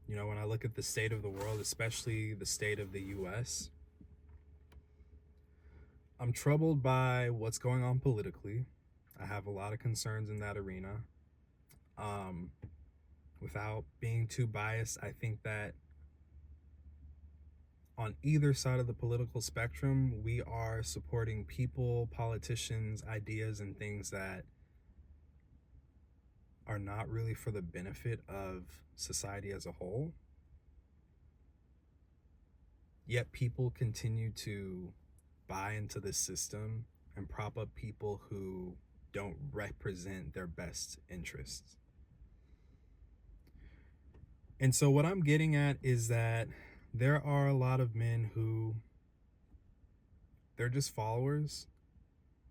You know, when I look at the state of the world, especially the state of the US, I'm troubled by what's going on politically. I have a lot of concerns in that arena. Um, Without being too biased, I think that on either side of the political spectrum, we are supporting people, politicians, ideas, and things that are not really for the benefit of society as a whole. Yet people continue to buy into the system and prop up people who don't represent their best interests. And so what I'm getting at is that there are a lot of men who they're just followers.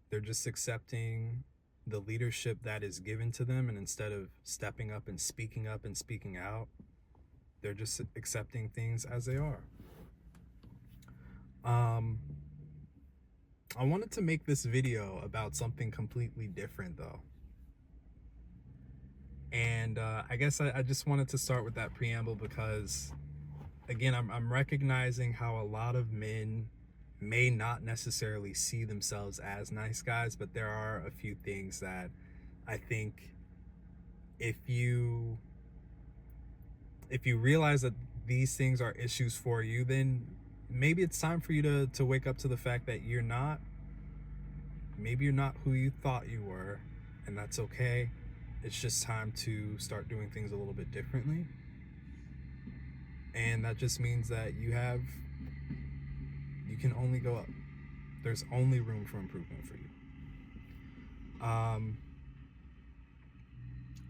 They're just accepting the leadership that is given to them, and instead of stepping up and speaking out, they're just accepting things as they are. I wanted to make this video about something completely different though. And I guess I just wanted to start with that preamble because, again, I'm recognizing how a lot of men may not necessarily see themselves as nice guys, but there are a few things that I think if you realize that these things are issues for you, then maybe it's time for you to wake up to the fact that maybe you're not who you thought you were, and that's okay. It's just time to start doing things a little bit differently. And that just means that you can only go up. There's only room for improvement for you.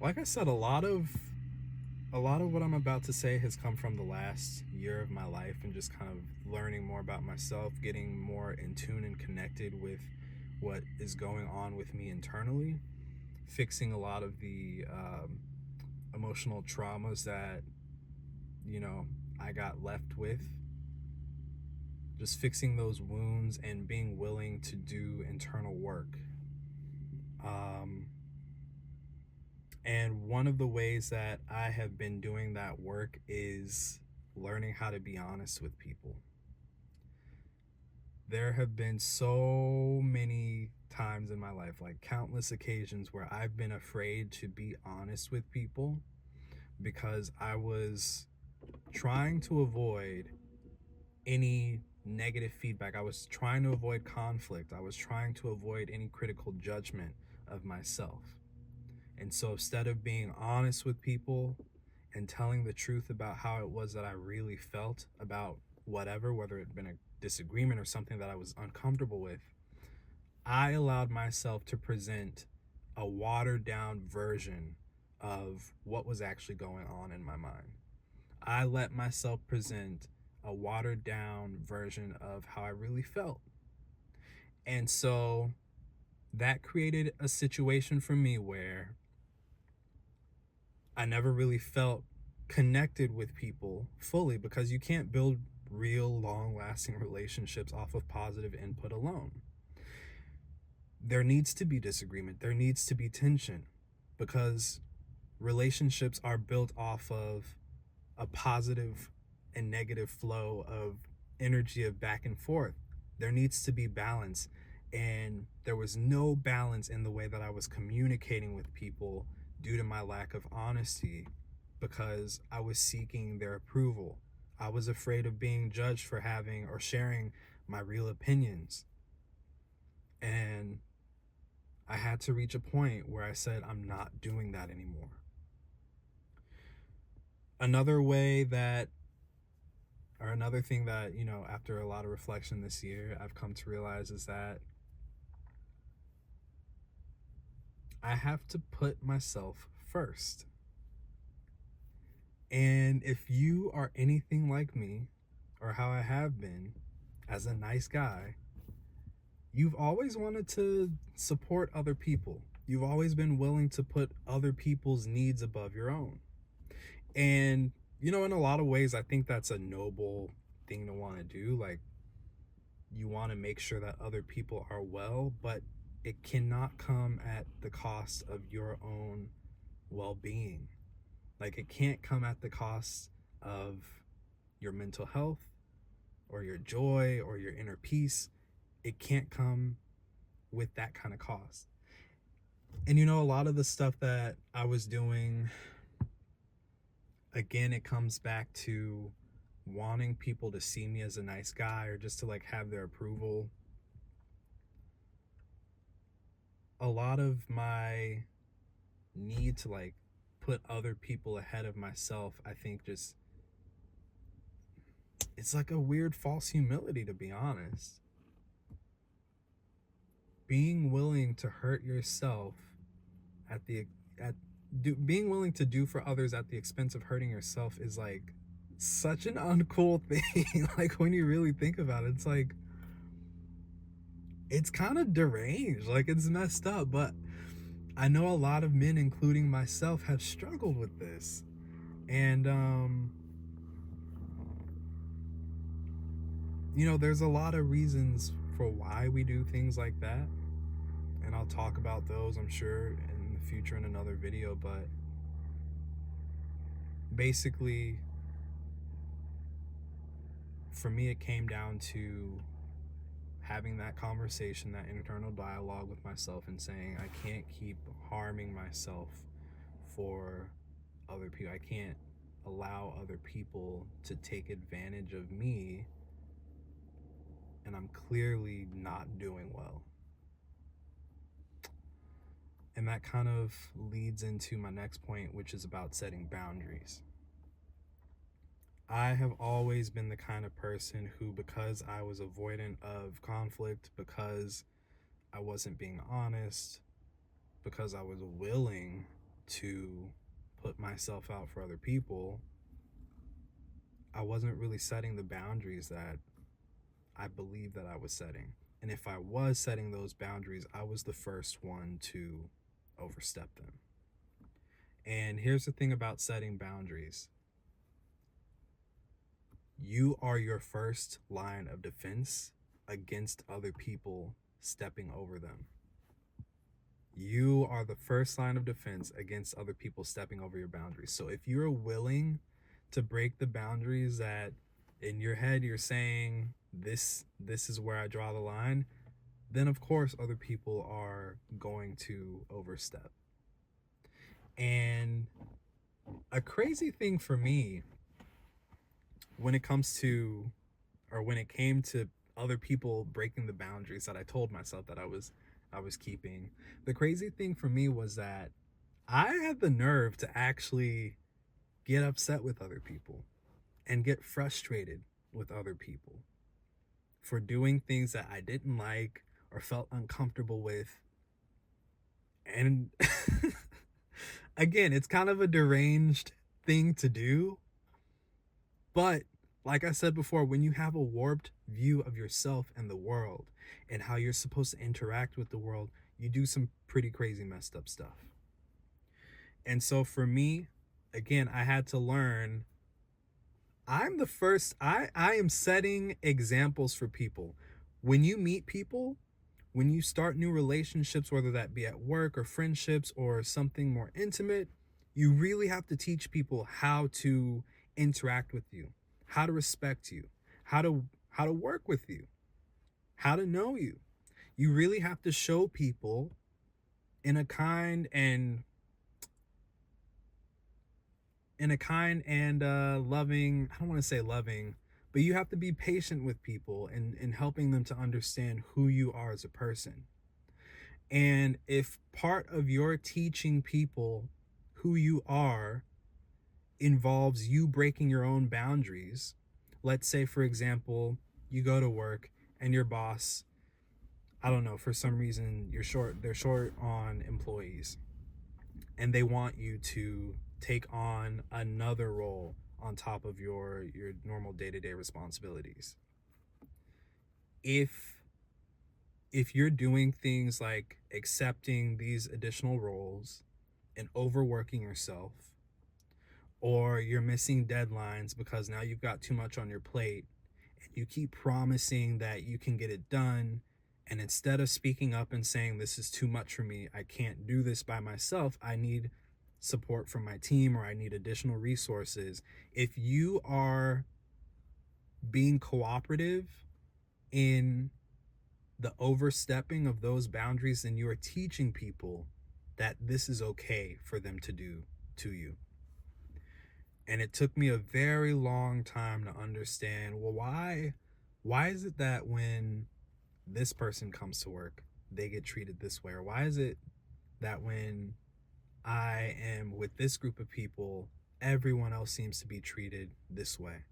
Like I said, a lot of what I'm about to say has come from the last year of my life and just kind of learning more about myself, getting more in tune and connected with what is going on with me internally, fixing a lot of the emotional traumas that, you know, I got left with, just fixing those wounds and being willing to do internal work. And one of the ways that I have been doing that work is learning how to be honest with people. There have been so many times in my life, like countless occasions, where I've been afraid to be honest with people because I was trying to avoid any negative feedback. I was trying to avoid conflict. I was trying to avoid any critical judgment of myself. And so instead of being honest with people and telling the truth about how it was that I really felt about whatever, whether it had been a disagreement or something that I was uncomfortable with, I allowed myself to present a watered down version of what was actually going on in my mind. I let myself present a watered down version of how I really felt. And so that created a situation for me where I never really felt connected with people fully, because you can't build real long-lasting relationships off of positive input alone. There needs to be disagreement. There needs to be tension, because relationships are built off of a positive and negative flow of energy of back and forth. There needs to be balance. And there was no balance in the way that I was communicating with people due to my lack of honesty, because I was seeking their approval. I was afraid of being judged for having or sharing my real opinions. And I had to reach a point where I said, I'm not doing that anymore. Another thing that, you know, after a lot of reflection this year, I've come to realize is that I have to put myself first. And if you are anything like me, or how I have been as a nice guy, you've always wanted to support other people. You've always been willing to put other people's needs above your own. And, you know, in a lot of ways, I think that's a noble thing to want to do. Like, you want to make sure that other people are well, but it cannot come at the cost of your own well-being. Like, it can't come at the cost of your mental health or your joy or your inner peace, it can't come with that kind of cost. And a lot of the stuff that I was doing, again, it comes back to wanting people to see me as a nice guy or just to like have their approval. A lot of my need to like put other people ahead of myself, I think just it's like a weird false humility, to be honest. Being willing to hurt yourself at the at being willing to do for others at the expense of hurting yourself is like such an uncool thing. Like when you really think about it, it's like it's kind of deranged, like it's messed up. But I know a lot of men, including myself, have struggled with this. And there's a lot of reasons for why we do things like that, and I'll talk about those, I'm sure, in the future in another video. But basically, for me, it came down to having that conversation, that internal dialogue with myself, and saying I can't keep harming myself for other people. I can't allow other people to take advantage of me, and I'm clearly not doing well. And that kind of leads into my next point, which is about setting boundaries. I have always been the kind of person who, because I was avoidant of conflict, because I wasn't being honest, because I was willing to put myself out for other people, I wasn't really setting the boundaries that I believe that I was setting. And if I was setting those boundaries, I was the first one to overstep them. And here's the thing about setting boundaries. You are your first line of defense against other people stepping over them. You are the first line of defense against other people stepping over your boundaries. So if you're willing to break the boundaries that in your head you're saying this is where I draw the line, then of course other people are going to overstep. And a crazy thing for me when it came to other people breaking the boundaries that I told myself that I was keeping, the crazy thing for me was that I had the nerve to actually get upset with other people and get frustrated with other people for doing things that I didn't like or felt uncomfortable with. And again, it's kind of a deranged thing to do. But like I said before, when you have a warped view of yourself and the world and how you're supposed to interact with the world, you do some pretty crazy messed up stuff. And so for me, again, I had to learn I am setting examples for people. When you meet people, when you start new relationships, whether that be at work or friendships or something more intimate, you really have to teach people how to interact with you, how to respect you, how to work with you, how to know you. You really have to show people in a kind and loving, I don't want to say loving, but you have to be patient with people and helping them to understand who you are as a person. And if part of your teaching people who you are involves you breaking your own boundaries, let's say, for example, you go to work and your boss, I don't know, for some reason they're short on employees and they want you to take on another role on top of your normal day-to-day responsibilities. If you're doing things like accepting these additional roles and overworking yourself, or you're missing deadlines because now you've got too much on your plate and you keep promising that you can get it done, and instead of speaking up and saying this is too much for me, I can't do this by myself, I need support from my team or I need additional resources, if you are being cooperative in the overstepping of those boundaries, then you are teaching people that this is okay for them to do to you. And it took me a very long time to understand, well, why is it that when this person comes to work, they get treated this way? Or why is it that when I am with this group of people, everyone else seems to be treated this way?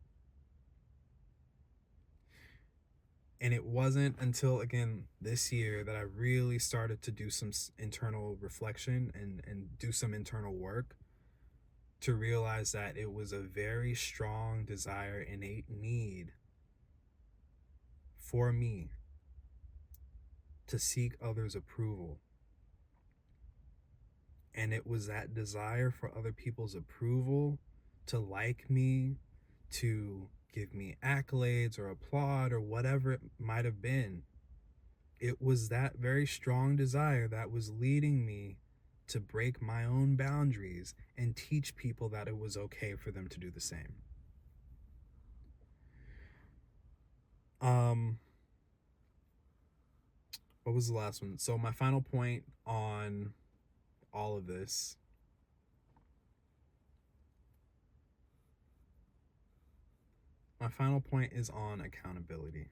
And it wasn't until, again, this year that I really started to do some internal reflection and do some internal work to realize that it was a very strong desire, innate need for me to seek others' approval. And it was that desire for other people's approval, to like me, to give me accolades or applaud or whatever it might have been. It was that very strong desire that was leading me to break my own boundaries and teach people that it was okay for them to do the same. What was the last one? So my final point on all of this is on accountability.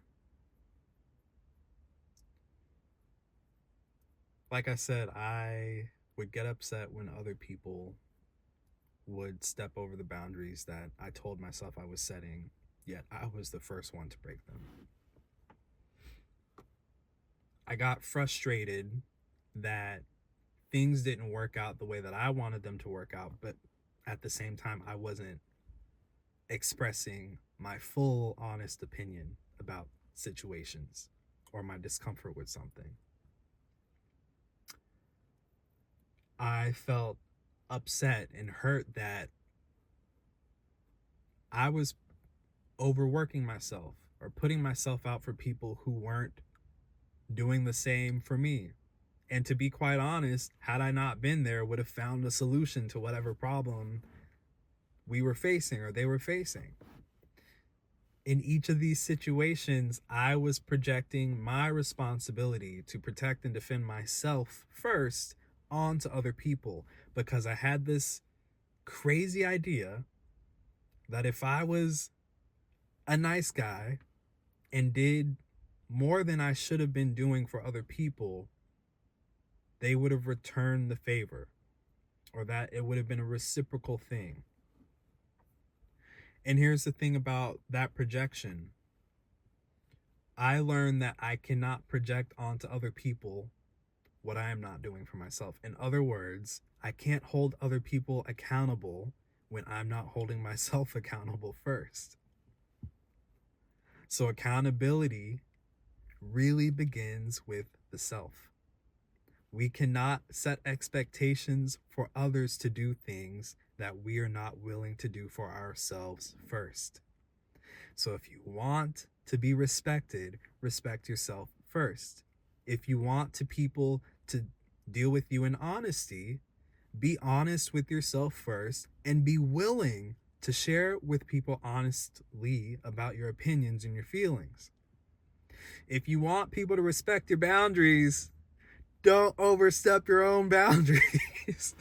Like I said, I would get upset when other people would step over the boundaries that I told myself I was setting, yet I was the first one to break them. I got frustrated that things didn't work out the way that I wanted them to work out, but at the same time, I wasn't expressing my full, honest opinion about situations or my discomfort with something. I felt upset and hurt that I was overworking myself or putting myself out for people who weren't doing the same for me. And to be quite honest, had I not been there, would have found a solution to whatever problem we were facing or they were facing. In each of these situations, I was projecting my responsibility to protect and defend myself first onto other people, because I had this crazy idea that if I was a nice guy and did more than I should have been doing for other people, they would have returned the favor, or that it would have been a reciprocal thing. And here's the thing about that projection. I learned that I cannot project onto other people what I am not doing for myself. In other words, I can't hold other people accountable when I'm not holding myself accountable first. So accountability really begins with the self. We cannot set expectations for others to do things that we are not willing to do for ourselves first. So if you want to be respected, respect yourself first. If you want people to deal with you in honesty, be honest with yourself first and be willing to share with people honestly about your opinions and your feelings. If you want people to respect your boundaries, don't overstep your own boundaries.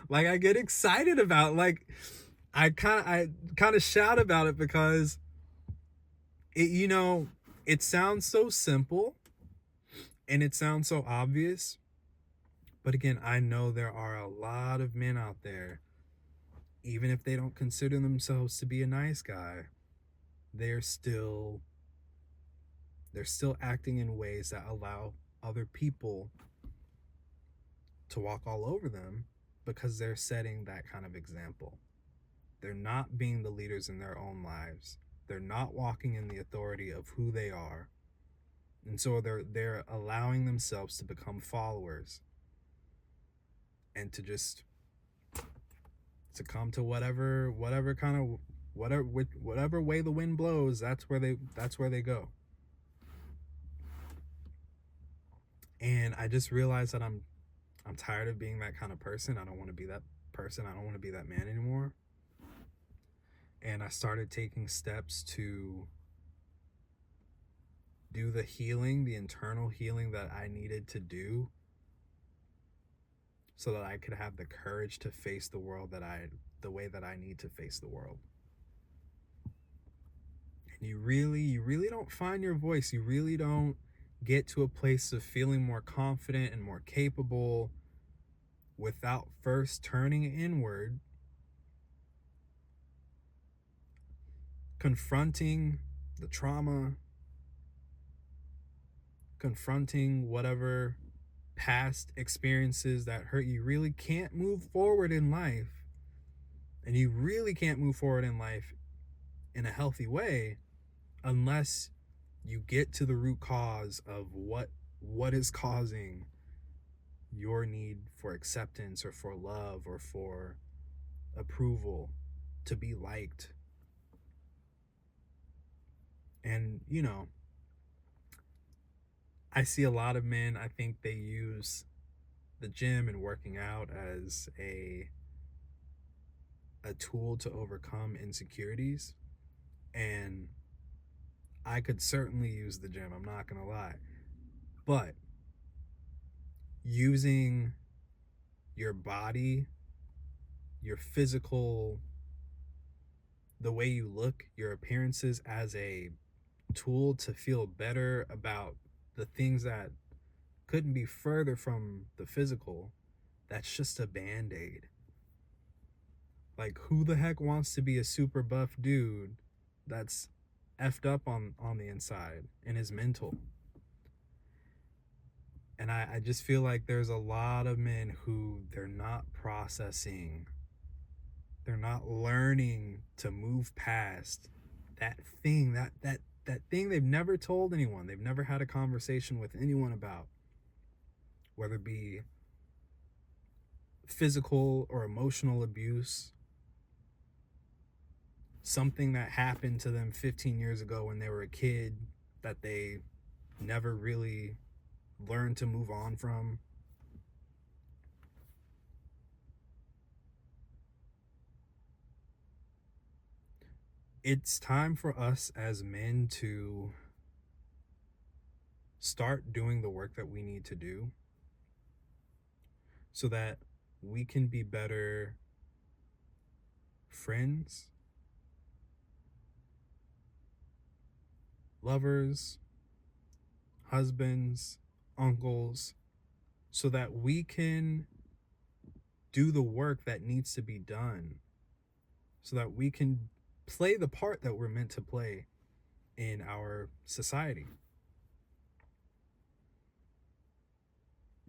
Like, I get excited about, like, I kind of shout about it because it, it sounds so simple and it sounds so obvious. But again, I know there are a lot of men out there, even if they don't consider themselves to be a nice guy, they're still acting in ways that allow other people to walk all over them, because they're setting that kind of example. They're not being the leaders in their own lives. They're not walking in the authority of who they are. And so they're allowing themselves to become followers and to just succumb to whatever way the wind blows. That's where they go. And I just realized that I'm I'm tired of being that kind of person. I don't want to be that person. I don't want to be that man anymore. And I started taking steps to do the healing, the internal healing that I needed to do so that I could have the courage to face the world the way that I need to face the world. And you really don't find your voice. You really don't get to a place of feeling more confident and more capable without first turning inward, confronting the trauma, confronting whatever past experiences that hurt. You really can't move forward in life, and you really can't move forward in life in a healthy way unless you get to the root cause of what is causing your need for acceptance or for love or for approval, to be liked. And I see a lot of men, I think they use the gym and working out as a tool to overcome insecurities. And I could certainly use the gym, I'm not gonna lie. But using your body, your physical, the way you look, your appearances as a tool to feel better about the things that couldn't be further from the physical, that's just a band-aid. Like, who the heck wants to be a super buff dude that's effed up on the inside and is mental? And I just feel like there's a lot of men who they're not processing, they're not learning to move past that thing, that thing they've never told anyone, they've never had a conversation with anyone about, whether it be physical or emotional abuse, something that happened to them 15 years ago when they were a kid that they never really learned to move on from. It's time for us as men to start doing the work that we need to do so that we can be better friends, lovers, husbands, uncles, so that we can do the work that needs to be done, so that we can play the part that we're meant to play in our society.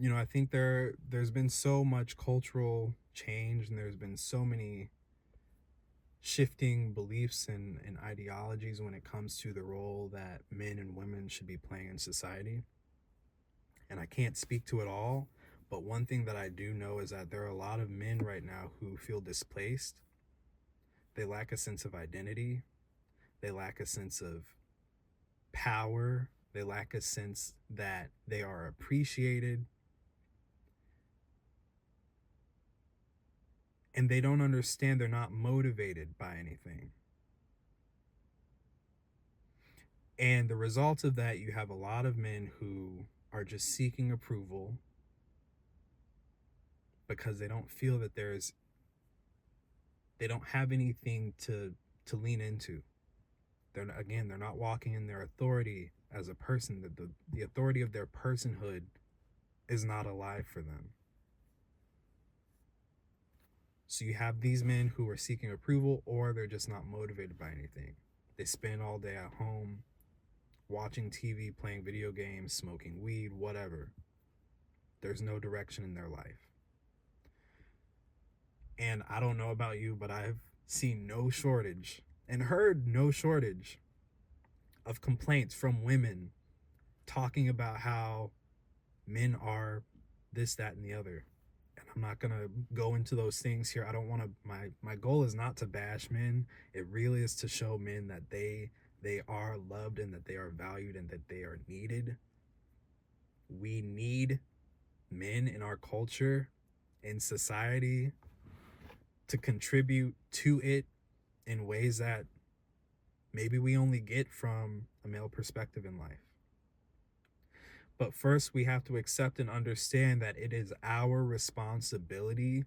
I think there's been so much cultural change, and there's been so many shifting beliefs and ideologies when it comes to the role that men and women should be playing in society. And I can't speak to it all, but one thing that I do know is that there are a lot of men right now who feel displaced. They lack a sense of identity. They lack a sense of power. They lack a sense that they are appreciated. And they don't understand, they're not motivated by anything. And the result of that, you have a lot of men who are just seeking approval because they don't feel that they don't have anything to lean into. They're not walking in their authority as a person. The authority of their personhood is not alive for them. So you have these men who are seeking approval, or they're just not motivated by anything. They spend all day at home watching TV, playing video games, smoking weed, whatever. There's no direction in their life. And I don't know about you, but I've seen no shortage and heard no shortage of complaints from women talking about how men are this, that, and the other. And I'm not gonna go into those things here. I don't want to. My goal is not to bash men. It really is to show men that they are loved and that they are valued and that they are needed. We need men in our culture, in society, to contribute to it in ways that maybe we only get from a male perspective in life. But first, we have to accept and understand that it is our responsibility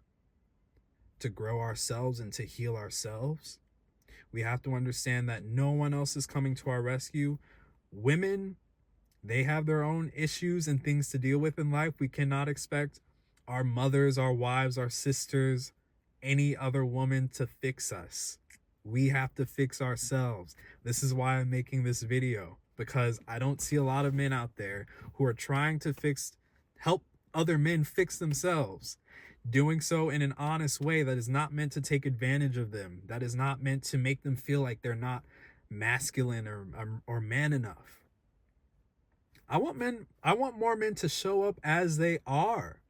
to grow ourselves and to heal ourselves. We have to understand that no one else is coming to our rescue. Women, they have their own issues and things to deal with in life. We cannot expect our mothers, our wives, our sisters, any other woman to fix us. We have to fix ourselves. This is why I'm making this video, because I don't see a lot of men out there who are trying to help other men fix themselves, doing so in an honest way that is not meant to take advantage of them, that is not meant to make them feel like they're not masculine or man enough. I want more men to show up as they are.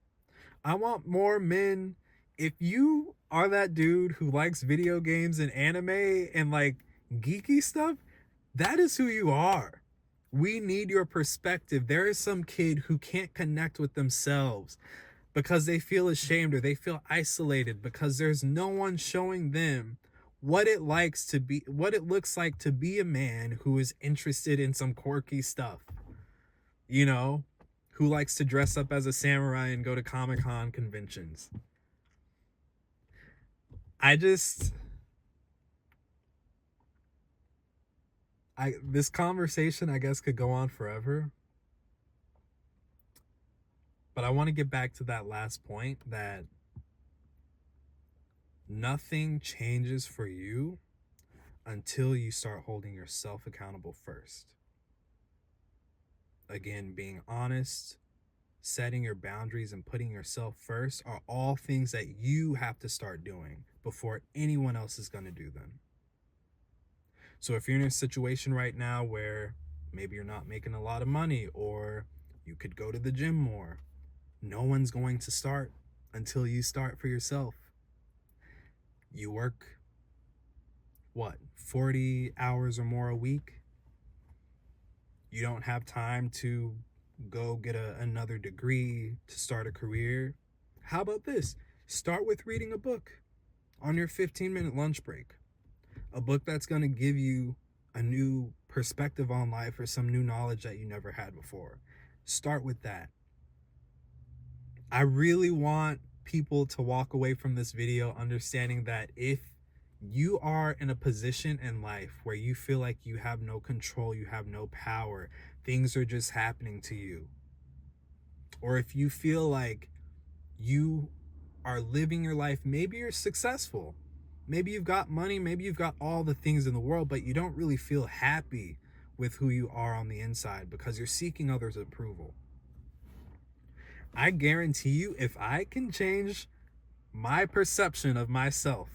I want more men. If you are that dude who likes video games and anime and like geeky stuff, that is who you are. We need your perspective. There is some kid who can't connect with themselves because they feel ashamed or they feel isolated because there's no one showing them what it looks like to be a man who is interested in some quirky stuff. You know, who likes to dress up as a samurai and go to Comic-Con conventions. This conversation, I guess, could go on forever. But I want to get back to that last point, that nothing changes for you until you start holding yourself accountable first. Again, being honest, setting your boundaries, and putting yourself first are all things that you have to start doing before anyone else is going to do them. So if you're in a situation right now where maybe you're not making a lot of money, or you could go to the gym more, no one's going to start until you start for yourself. You work, 40 hours or more a week? You don't have time to go get another degree to start a career? How about this? Start with reading a book on your 15-minute lunch break. A book that's going to give you a new perspective on life or some new knowledge that you never had before. Start with that. I really want people to walk away from this video understanding that if you are in a position in life where you feel like you have no control, you have no power, things are just happening to you, or if you feel like you are living your life, maybe you're successful, maybe you've got money, maybe you've got all the things in the world, but you don't really feel happy with who you are on the inside because you're seeking others' approval. I guarantee you, if I can change my perception of myself,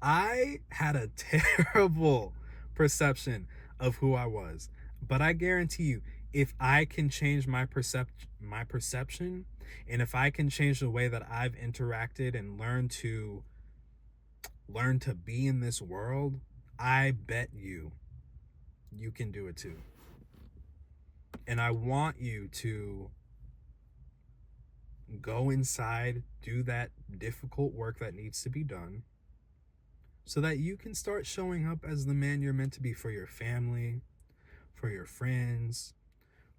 I had a terrible perception of who I was, but I guarantee you, if I can change my perception, and if I can change the way that I've interacted and learn to be in this world, I bet you can do it too. And I want you to go inside, do that difficult work that needs to be done, so that you can start showing up as the man you're meant to be for your family, for your friends,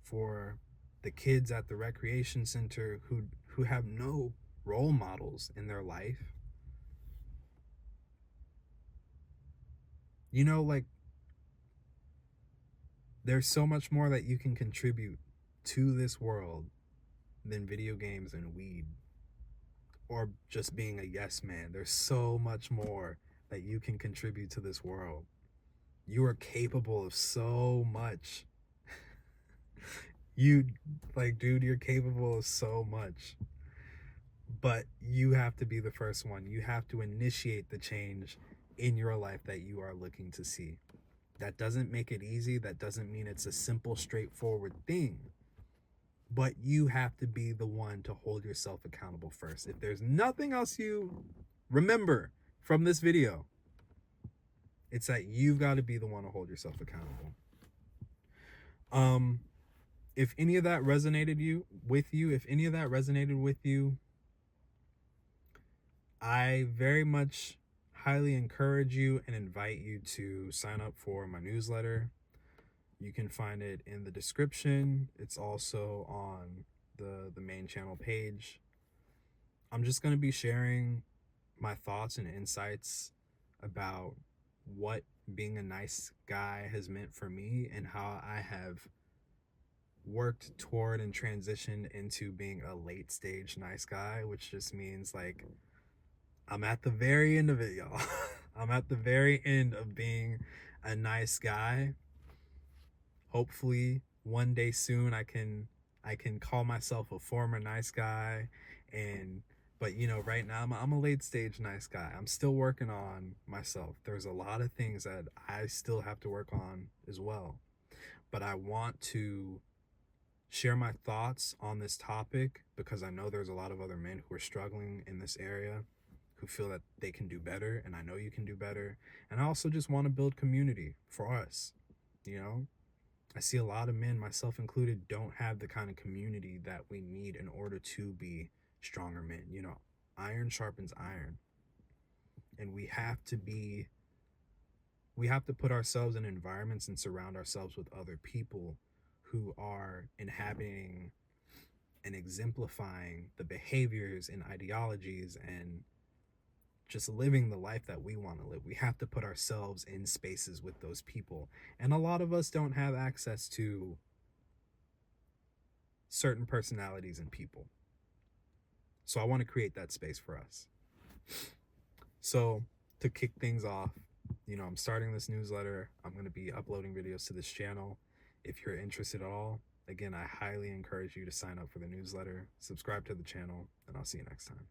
for the kids at the recreation center who have no role models in their life. You know, like, there's so much more that you can contribute to this world than video games and weed, or just being a yes man. There's so much more that you can contribute to this world. You are capable of so much. Dude, you're capable of so much. But you have to be the first one. You have to initiate the change in your life that you are looking to see. That doesn't make it easy. That doesn't mean it's a simple, straightforward thing. But you have to be the one to hold yourself accountable first. If there's nothing else you remember from this video, it's that you've got to be the one to hold yourself accountable. if any of that resonated with you, I very much highly encourage you and invite you to sign up for my newsletter. You can find it in the description. It's also on the main channel page. I'm just going to be sharing my thoughts and insights about what being a nice guy has meant for me and how I have worked toward and transitioned into being a late stage nice guy, which just means like I'm at the very end of it, y'all. I'm at the very end of being a nice guy. Hopefully one day soon I can call myself a former nice guy, and but you know, right now I'm a late stage nice guy. I'm still working on myself. There's a lot of things that I still have to work on as well. But I want to share my thoughts on this topic because I know there's a lot of other men who are struggling in this area, who feel that they can do better, and I know you can do better. And I also just want to build community for us. You know, I see a lot of men, myself included, don't have the kind of community that we need in order to be stronger men. You know, iron sharpens iron. And we have to put ourselves in environments and surround ourselves with other people who are inhabiting and exemplifying the behaviors and ideologies and just living the life that we want to live. We have to put ourselves in spaces with those people. And a lot of us don't have access to certain personalities and people. So I want to create that space for us. So to kick things off, you know, I'm starting this newsletter. I'm going to be uploading videos to this channel. If you're interested at all, again, I highly encourage you to sign up for the newsletter, subscribe to the channel, and I'll see you next time.